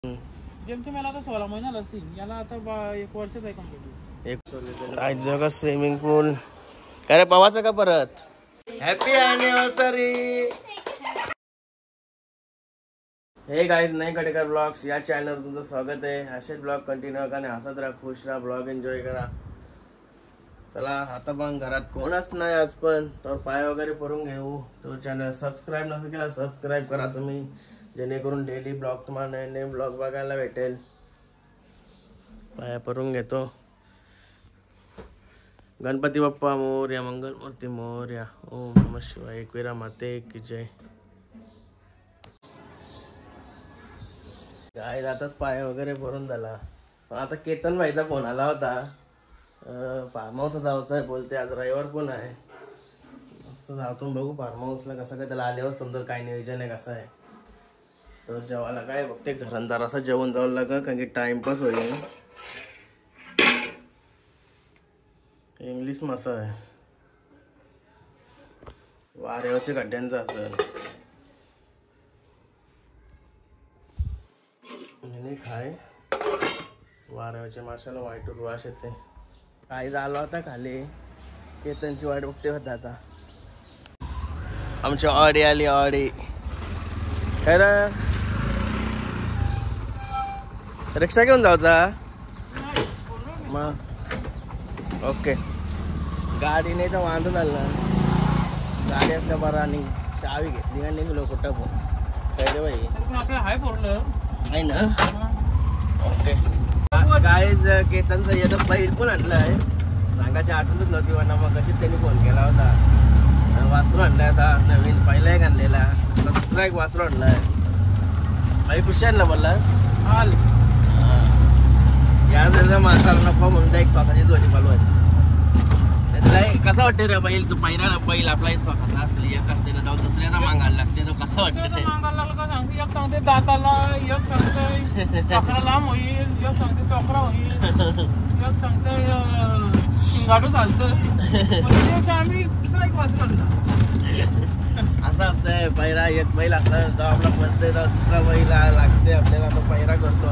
जेमते मला आता 16 महिन्याला असतील, याला आता 1 वर्षच आहे कंप्लीट. एक जगा स्विमिंग पूल. काय रे पवायचं का परत? Happy anniversary. हे गाईज, नाही कडेकर ब्लॉग्स या चॅनलवर तुमचं स्वागत आहे. असेच ब्लॉग कंटिन्यू करा आणि हसत राहा, खुश राहा, ब्लॉग एन्जॉय करा. चला आता पण घरात कोणच नाही आज, पण तर पाय वगैरे परून घेऊ. तो चॅनल सबस्क्राईब नसेल केला सबस्क्राईब करा तुम्ही, जेणेकरून डेली ब्लॉग तुम्हाला नवीन नवीन ब्लॉग बघायला भेटेल. पाया परून घेतो. गणपती बाप्पा मोरया, मंगलमूर्ती मोरया, ओम नमः शिवाय, एकविरा माते की जय. काय जातात पाय वगैरे भरून झाला. आता केतन भाईचा फोन आला होता, फार्म हाऊस जायचं आहे बोलते, आज रविवार पण आहे. मस्त जाऊन बघू फार्म हाऊसला कसं काय, त्याला आल्यावर समजा काय नियोजन आहे कसं आहे. तर जेवायला काय बघते घरांदार असं जेवण जावं लागेल, कारण की टाइमपास होईल. इंग्लिश मासा आहे, वाऱ्यावरच्या गड्ड्यांचा असेल. नाही खाय वाऱ्यावरच्या माशाला वाईट वास येते. काही झालं होता खाली, केतनची वाट बघते होता. आता आमची ऑडी आली, ऑडी. खरं रिक्षा घेऊन जायचा मग. ओके, गाडी नाही तर वांधो झालं ना, गाडी असल्या बरं. आणि चावी घेतली आणि निघलो कुठं पण. काय रे बाई आहे ना. ओके गाईज, केतनचं येतं बैल पण आणलं आहे. सांगायची आठवणच नव्हती म्हणा, मग कशी त्यांनी फोन केला होता. वासरू आणलाय आता नवीन, पहिला एक आणलेला, दुसरा एक वासरू आणलाय. भाई खुशी आणला बोललास या माणसाला नको म्हणून एक स्वतःची जोडी पालवायची. कसा वाटते रे बैल? तू पहिला बैल आपला स्वतःचा असले एक असते ना, दुसऱ्याचा मागायला लागते. तो कसा वाटते? एक सांगते दाताला, एक सांगते चक्रा लांब होईल, एक सांगते चक्रा होईल, एक सांगते शिंगाडू चालतं. आम्ही दुसरा एक वास काढला. असं असतंय. पहिला एक बैल असला तो आपला पडते, दुसरा बैल लागते आपल्याला, तो पहिरा करतो.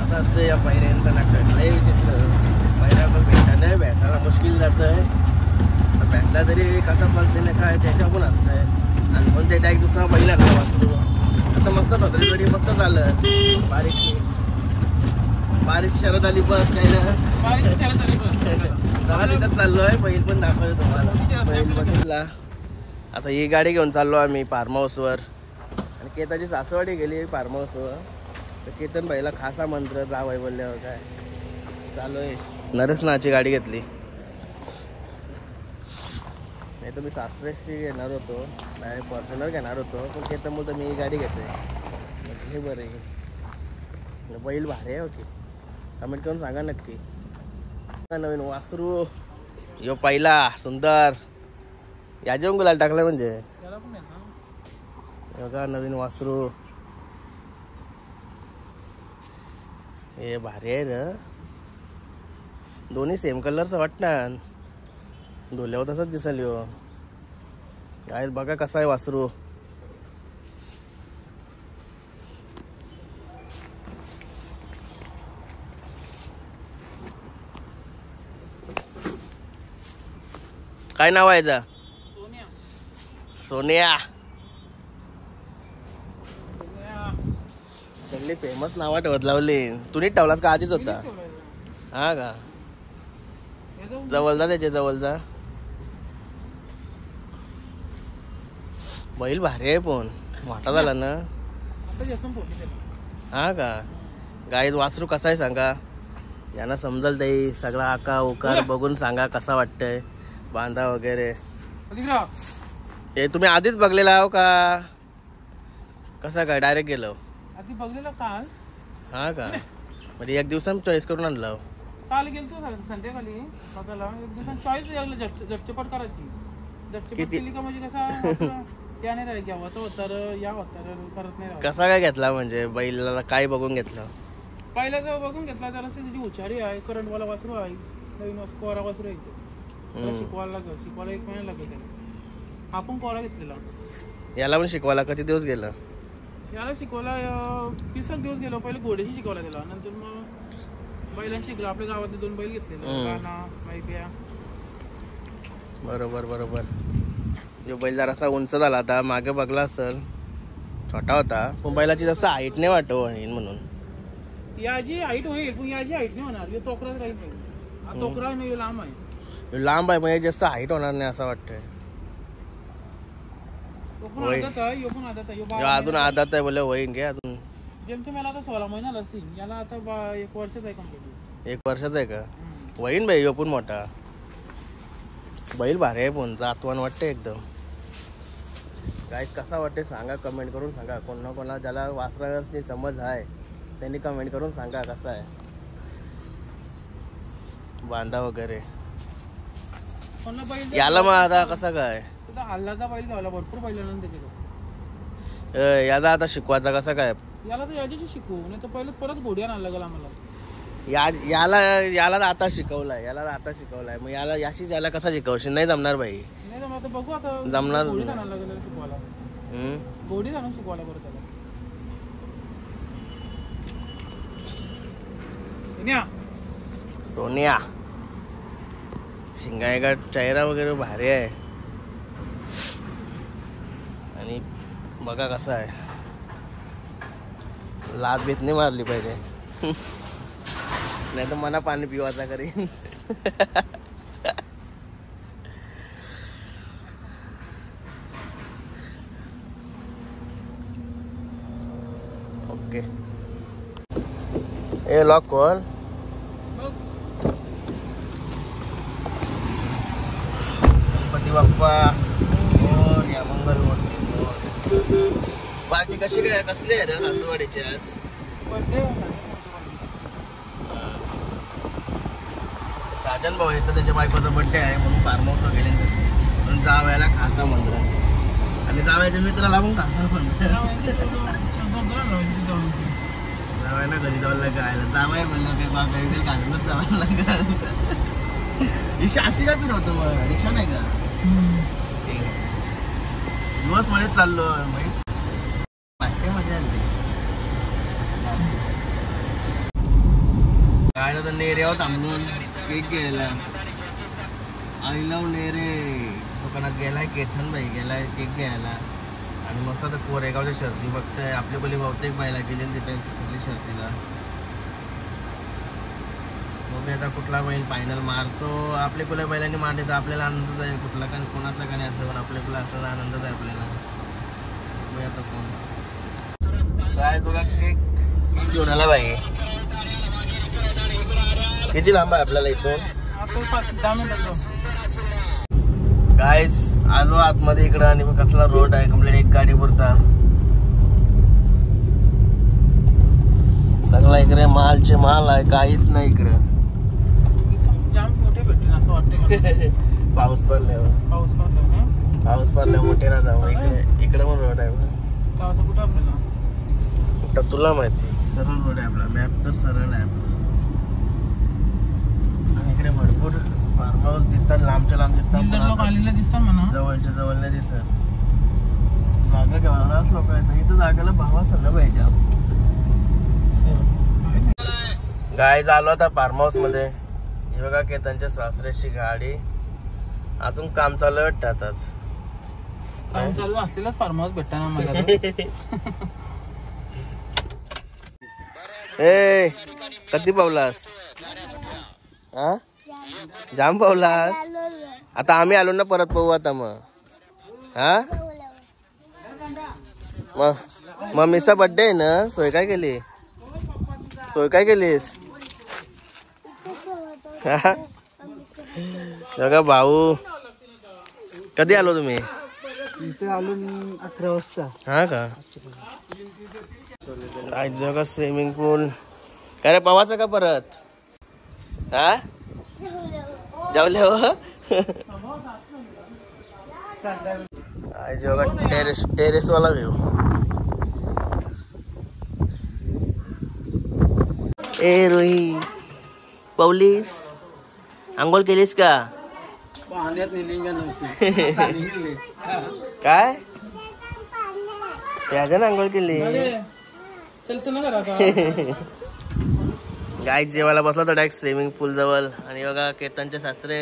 असं असतं या पहिऱ्यांचं नाटक. लय विचित्र. पहिला पण भेटायला भेटायला मुश्किल जातंय, भेटला तरी कसा पलते ना काय त्याच्या पण असतंय. आणि म्हणून ते एक दुसरा बैल आणला वासरू. आता मस्त सतरी गडी मस्त झालं. बारीक शरद आली बस काय ना, तिथं चाललोय. बैल पण दाखवलं तुम्हाला, बैल बघितला. आता ही गाडी घेऊन चाललो आम्ही फार्म हाऊसवर. आणि केतनची सासवाडी गेली फार्म हाऊसवर. तर केतन भाईला खासा मंत्र जावय बोलल्यावर काय चालूय. नरेश नाची गाडी घेतली, नाही तर मी सासऱ्याशी घेणार होतो, नाही फॉर्च्युनर घेणार होतो. पण केतन मुलं मी ही गाडी घेते. हे बरं आहे, बैल भारी आहे. ओके, कमेंट करून सांगा नक्की. नवीन वासरू यो पहिला सुंदर या जेवण गुलाल टाकलं म्हणजे बघा नवीन वासरू. हे भारी आहे र, दोन्ही सेम कलरचं वाटतं. धुल्यावर तसंच दिसल यो. काय बघा कसा आहे वासरू. काय नाव आहे याचं? सोनिया. सगळी फेमस नाव ठेवत लावली. तू नीट ठेवलास का आधीच होता? हा का, जवळ जा त्याच्या जवळ जा. बैल भारी आहे पण मोठा झाला ना. हा का, गाईज वासरू कसा आहे सांगा, यांना समजल ते सगळा आकार उकार बघून सांगा कसा वाटतंय. बांधा वगैरे हे तुम्ही आधीच बघलेला आहो का कसा काय डायरेक्ट गेलो? आधी बघलेला काल. हा का, म्हणजे एक दिवसात चॉईस करून आणलं. काल गेलतो संध्याकाळी बघायला. एक दिवसात चॉईस झटपट करायची. झटपट केली का म्हणजे कसा या नाही राहील, होतर या होतर करत नाही. कसा काय घेतला म्हणजे बैलाला काय बघून घेतलं? पहिला जर बघून घेतला त्याला त्याची हुशारी आहे. करंटवाला वासरू आहे, नवीन कोरा वासरू आहे. शिकवायला एक महिना लागेल. आपण कोरा घेतलेला. याला पण शिकवायला किती दिवस गेलं? याला शिकवला 20 दिवस गेलो. पहिले घोड्याशी शिकवला त्याला, नंतर मग बैलांशी शिकलो. आपल्या गावातले 2 बैल घेतलेले, काना मैप्या. बरोबर बरोबर. जो बैल जरासा उंच झाला आता, मागे बघला असेल छोटा होता, पण बैलाची जास्त हाईट नाही वाटत म्हणून. याची हाईट होईल पण याची हाईट नाही होणार. यो तोकराच राहील नाही. हा तोकरा नाही, लांब आहे. लांब आहे म्हणजे जास्त हाईट होणार नाही असं वाटतंय. अजून आदत आहे बोले होईन घे अजून. जेमते मला आता 16 महिन्याला असतील. याला आता 1 वर्षाचा आहे कंप्लीट. 1 वर्षाचा आहे का? होईन बाई यो पण मोठा. बैल भारी आहे पण जातवान वाटते एकदम. काय कसा वाटते सांगा, कमेंट करून सांगा. कोणा ज्याला वासराची समज आहे त्यांनी कमेंट करून सांगा कसा आहे बांधा वगैरे. याला मग आता कसा काय हल्लाचा बैल गावला, भरपूर बैल त्याच्याकडे. याचा आता शिकवायचा कसा काय? याला तर याच्याशी शिकवू, नाही तर पहिले परत घोड्या आणला लागला आम्हाला. याला आता शिकवलाय, मग याला कसा शिकवशील? नाही जमणार बाई. नाही जमणार तर बघू आता. जमणार घोडी आणायला लागेल शिकवायला. घोडी आणून शिकवायला परत त्याला. सोनिया शिंगायका चेहरा वगैरे भारी आहे. आणि बघा कसा आहे, लात बीत नाही मारली पाहिजे, नाही तर मला पाणी पिवायचा करीन. ओके ए लॉक कॉल. गणपती बाप्पा मोरया, मंगल मूर्ती. बाकी कसले आहे रे सासवडीचे आज? साजन भाऊ येतं, त्याच्या बायकोचा बर्थडे आहे म्हणून फार्म हाऊसला गेले. म्हणून जावयाला खासा म्हणतात आणि जावयाच्या मित्राला पण खासा म्हणतात. जावयाला घरी जावं लागायला, जावया म्हणलं काय बाबा काही घालूनच जावं लागलं. रिक्षा अशी का फिरवतो मग? रिक्षा नाही का? ठीक आहे. दिवस मध्ये चाललो मजा आली. काय तर नेऱ्यावर थांबून केक घ्यायला. आय लव्ह नेरे दुकानात गेलाय. केतन भाई गेलाय केक घ्यायला. आणि मस्त आता कोरेगावच्या शर्ती बघताय. आपल्या पहिले बहुतेक बायला गेले तिथे सगळी शर्तीला. मग आता कुठला बैल फायनल मारतो. आपल्या कुठल्या बैलांनी मारले तर आपल्याला आनंदच आहे. कुठला का कोणाचा का नाही असं, पण आपल्या कुठला असं आनंदच आहे आपल्याला. मग आता कोण काय तुला केक घेऊन आला बाई? किती लांब आहे आपल्याला इथून? गाईस आलो आतमध्ये इकडं आणि मग कसला रोड आहे कम्प्लीट. एक गाडी पुरता सगळा इकडे मालचे माल आहे, काहीच नाही इकडं. जाम मोठे भेटतील असं वाटतं. पाऊस पडल्यावर मोठे ना जाऊ. इकडे पण रोड आहे कुठं आपल्याला तर तुला माहिती. सरळ रोड आहे आपला, मॅप तर सरळ आहे आपला. इकडे भरपूर फार्म हाऊस दिसतात, लांबच्या लांब दिसतात, जवळच्या जवळ नाही दिसत. मागं केवढाच लोक आहेत. इथं जागेला भावा सगळं पाहिजे. गाय झालो आता फार्म हाऊस मध्ये. हे बघा केतनच्या सासऱ्याची गाडी. अजून काम चालू वाटतं आताच. काम चालू असलेलाच फार्म हाऊस भेटता ना मला. ए कधी पावलास? हा जाम पावलास. आता आम्ही आलो ना परत पाहू आता. मग हा मग मिसा बर्थडे आहे ना. सोय काय केली? काय केलीस? बघा भाऊ कधी आलो तुम्ही? इथे आलो 11 वाजता. हा का? आज जगा स्विमिंग पूल. काय रे पावाचा का परत? हा जाऊले हो. आज जगा टेरेस वाला व्ह्यू. ए रोही पावलीस आंघोळ केलीस का? पाण्यात काय त्याच्या आंघोळ केली. चलतो ना घरात. गाय जेवायला बसला तो डायरेक्ट स्विमिंग पूल जवळ. आणि बघा केतनचे सासरे.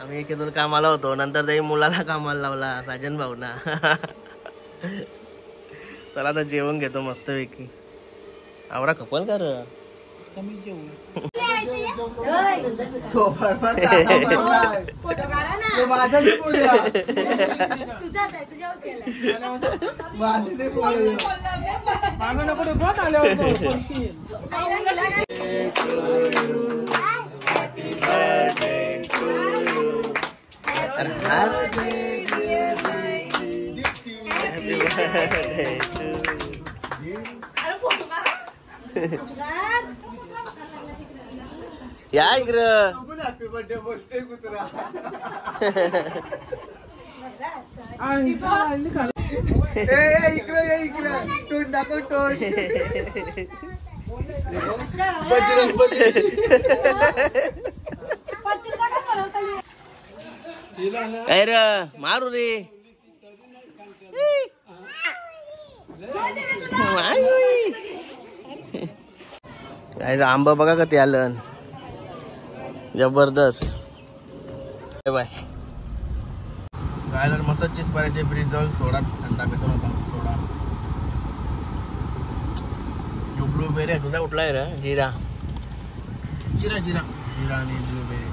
आम्ही एकेतून कामाला होतो, नंतर ते मुलाला कामाला लावला साजन भाऊना. चला आता जेवण घेतो मस्त पैकी. आवरा कपल कर कमी जेवू. नको रे गोट आल्यावर या इकडं. हॅपी बर्थडे बोलते कुत्रा. इकडे इकडे तोंड दाखव तोंड. बजरंग बली. रे मारू रे. आंबा बघा का ते आलं जबरदस्त. बाय काय तर मस्त चिसपाऱ्याचे ब्रिज जवळ सोडा थंडा पेतो नका सोडा. ब्लूबेरी तुझा कुठला आहे रे? जिरा जिरा जिरा जिरा आणि ब्लूबेरी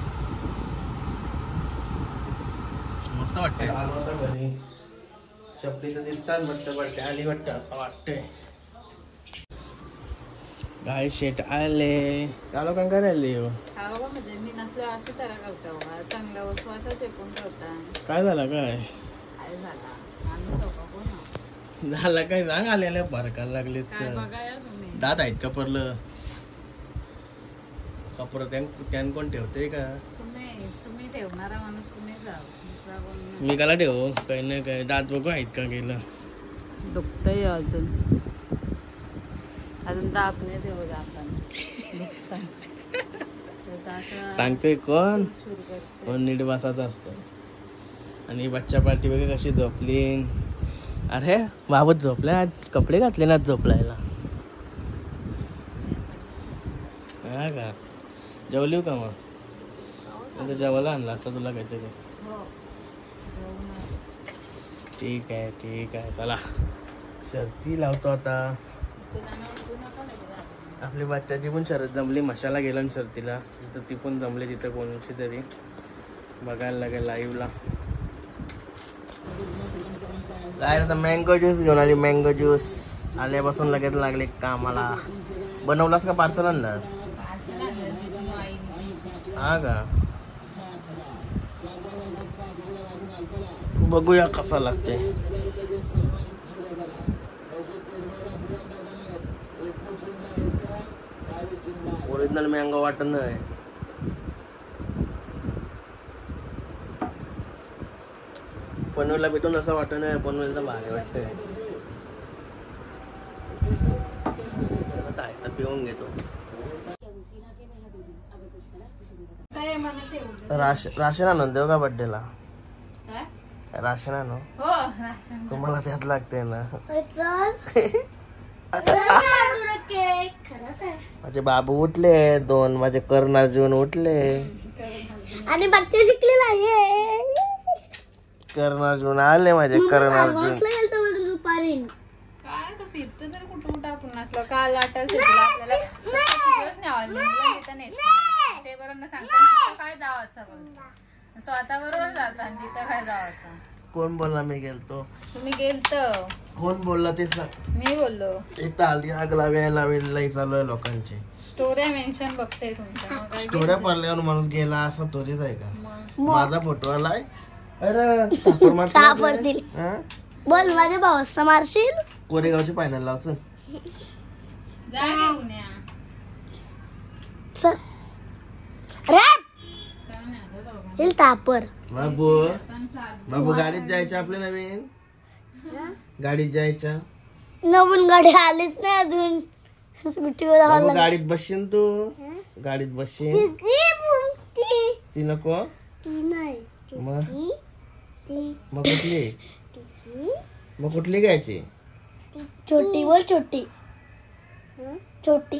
मस्त वाटतंय. चपली तर दिसतात मस्त वाटते. आली वाटतं असं वाटतंय. गाय शेट आले. चालो कंका राहिले म्हणजे मी नसलं अशी तर करतो चांगल्या वस्तू अशा चेपून ठेवता. काय झालं काय काय झाला झालं काय सांग. आलेल्या फरकायला लागलीस काय तर. बघा या तुम्ही. दात आहेत कपरलं कपर त्यान कोण ठेवते का? तुम्ही ठेवणारा माणूस तुम्ही जा. दुसरा कोण मी काला ठेवू काही नाही काय. दात बघू आहेत का गेलं. दुखतंय अजून दाबणे देऊ आपण. सांगतोय कोण कोण नीट बसायचं असतं. आणि बच्चा पार्टी वगैरे कशी झोपली. अरे बाबत झोपल्या आज. कपडे घातले ना झोपलायला. हा का जेवली का मग? जेवायला आणला असता तुला काहीतरी. ठीक आहे ठीक आहे. चला सर्दी लावतो आता. आपली बच्चाची पण शरद जमली. मशाला गेला शर्तीला तर ती पण जमली तिथं कोणाची तरी. बघायला लागेल लाईव्हला. काय आता मँगो ज्यूस घेऊन आली. मँगो ज्यूस आल्यापासून लगेच लागले कामाला. बनवलास का पार्सल आणलास? हा का बघूया कसा लागते. ओरिजिनल मँगो वाटत नाही. पनवेलला भेटून असं वाटत नाही. पनवेलचा भारी वाटतंय. आता पिऊन घेतो. राशन आणून देऊ का बर्थडेला? राशन आणू. तुम्हाला त्यात लागते ना. माझे बाबू उठले. 2 माझे कर्ण अर्जुन उठले. आणि बच्चे जिंकलेला आहे. कर्ण अर्जुन आले माझे. कर्ण अर्जुन दुपारी काय तो फिरतो तर कुठं कुठं आपण नसलो. काल आपल्याला ते बरोबर सांगतात काय जावाचं. स्वतः बरोबर जातात तिथं काय जावाचं. कोण बोलला मी गेलतो? तुम्ही गेलत. कोण बोलला ते सांग. मी बोललो. एक आली आग लावायला चालू आहे लोकांचे. स्टोऱ्या मेन्शन बघते तुमच्या. स्टोऱ्या पडल्यावर माणूस गेला असं तोरीच आहे का? माझा फोटो आलाय. अरे सापडतील. बोल माझ्या भावाचा मारशील. कोरेगावची फायनल लावचं. जा घेऊन या. तापर बाबू बाबू गाडीत जायचं आपल्या. नवीन गाडीत जायचं. नवीन गाडी आलीच नाही अजून. बाबू गाडीत बसशील तू. गाडीत बसशील. ती नको नाही मग कुठली मग कुठली घ्यायची? छोटी बोल छोटी. छोटी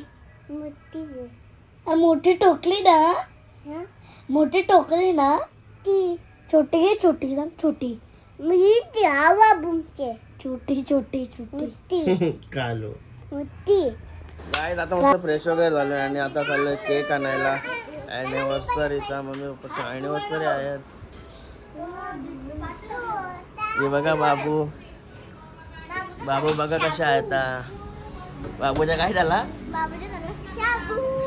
मोठी टोकली ना. मोठी टोकली ना. छोटी घे छोटी सांग छोटी. छोटी छोटी छोटी कालो काय आता मस्त फ्रेश वगैरे झालोय आणि आता चाललोय केक आणायला ॲनिव्हर्सरीचा. मम्मी पप्पाची ॲनिव्हर्सरी आहे. हे बघा बाबू बाबू बघा कशा आहे आता. बाबूच्या काय झाला?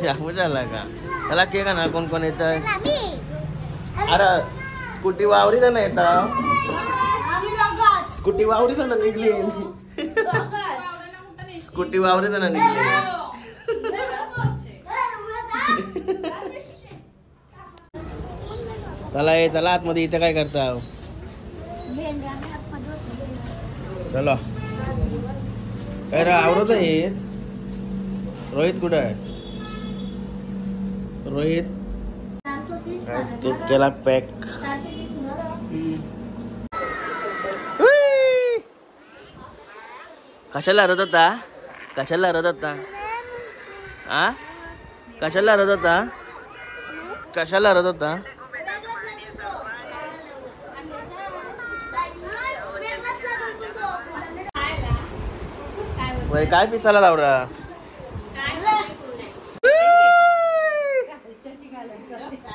शाबू झाला का? त्याला केक आणा. कोण कोण येत? अरे स्कूटी वावरी ना येता. स्कूटी वावरी ना निघली. स्कूटी वावरी ना निघली. चला ये चला आतमध्ये. इथे काय करता? चलो काय रे आवरत आहे. रोहित कुठं आहे? रोहित केक केला पॅक. कशाला रडत होता? कशाला रडत होता? आ कशाला रडत होता? कशाला रडत होता? काय पिसाला लावरा?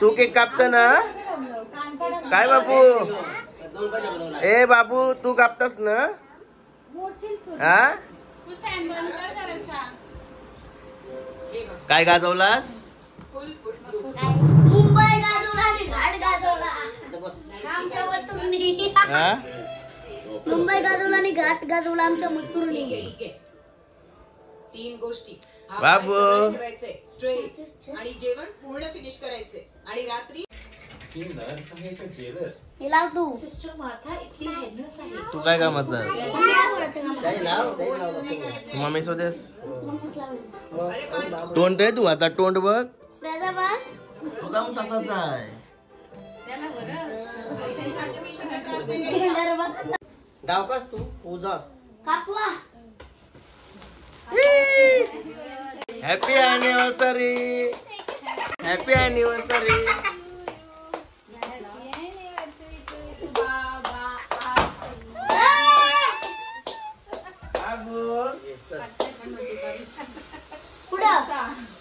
तू केक कापत ना? काय बाबू? ए बाबू तू कापतास ना? हा काय गाजवलास? मुंबई गाजवला आणि घाट गाजवला. मुंबई गाजवला आणि घाट गाजवला आमच्या मथुरने. 3 गोष्टी बाबू स्ट्रेट आणि जेवण पूर्ण फिनिश करायचे आणि रात्री तू काय कामात मम्मी सोदेस? तोंड रे तू आता तोंड बघ. तुझा मग तसाच आहे. डावकास तू पूजास. Happy anniversary. Happy anniversary.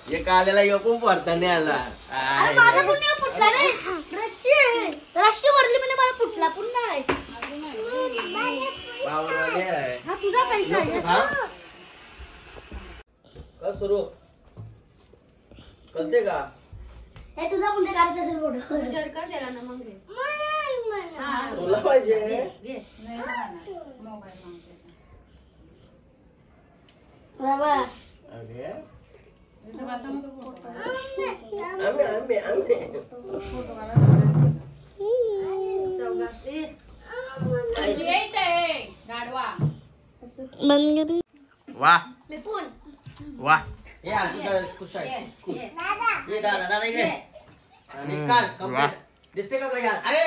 ये कालेला यो पण पडता नाही आला. राष्ट्रीय वरली म्हणजे मला फुटला पुन्हा आहे. हा तुझा पैसा आहे. सुरू कळते का? हे तुझा पुढे काढत असेल फोटो. शेअर कर त्याला ना मग. तुला पाहिजे बाबा. अरे वाह वाह. ये आजूबाजूला खुश आहे. ये दादा दादा इकडे. आणि काल कंप्लीट दिसते का तुला यार? अरे